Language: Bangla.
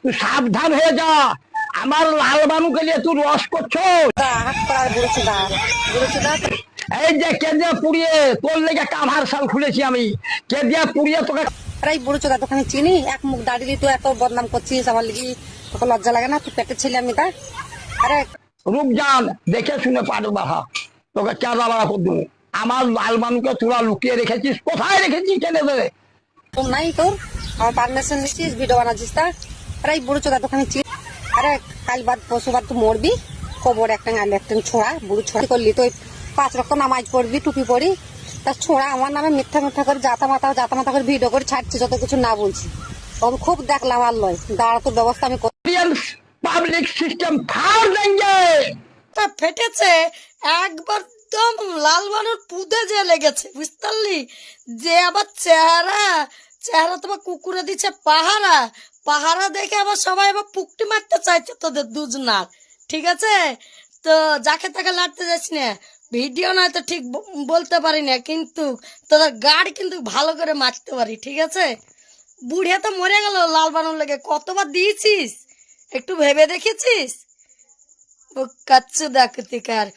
তুই সাবধান হয়ে যা, আমার লাল বানুকে নিয়ে তুই রস করছো। এই যে কেদিয়া পুড়িয়ে তোর লেগে কাভার সাল খুলেছি আমি, কেদিয়া পুড়িয়ে তোকে। আরে বুড়ো চোদা তোকে চিনি, এক মুখ দাঁড়িয়ে তুই এত বদনাম করছিস আমার লিগি, তোকে লজ্জা লাগে না? তুই পেটের ছেলে আমি তা। আরে রূপজান দেখে শুনে পারো বাহা, তোকে চাঁদা বাড়া করে দেবো। আমার লাল বানুকে তোরা লুকিয়ে রেখেছিস, কোথায় রেখেছিস কেনে দেবে? তোর নাই, তোর আমার পারমিশন নিচ্ছিস ভিডিও বানাচ্ছিস তা? আরে বুড়ো চোদা তোকে চিনি। আরে কাল বাদ পরশু বাদ তুই মরবি, কবর একটা একটা ছোড়া বুড়ো ছোড়া করলি তুই। 5 রক্ত নামাজ পড়বি, টুপি পড়ি, তার ছোড়া আমার নামে মিথ্যা মিথ্যা করে জাতা মাথা করে ভিডিও করে ছাড়ছি, যত কিছু না বলছি। আমি খুব দেখলাম আর লয়, দাঁড়া তোর ব্যবস্থা আমি পাবলিক সিস্টেম ফাড় দেंगे। তা ফেটেছে একদম লাল বানুর পুদে যে লেগেছে, বুঝতে পারলি? যে আবার চেহারা তোমার কুকুরে দিচ্ছে পাহারা, পাহারা দেখে আবার সবাই আবার পুকটি মারতে চাইছে তোদের দুজনার, ঠিক আছে? তো যাকে তাকে লাড়তে যাচ্ছি না, ভিডিও নয় তো ঠিক বলতে পারি না, কিন্তু তোদের গাড় কিন্তু ভালো করে মারতে পারি, ঠিক আছে? বুড়িয়া তো মরে গেল লাল বানুর লেগে, কতবার দিয়েছিস, একটু ভেবে দেখেছিস? ও কাচ্চু ডাকতিকার।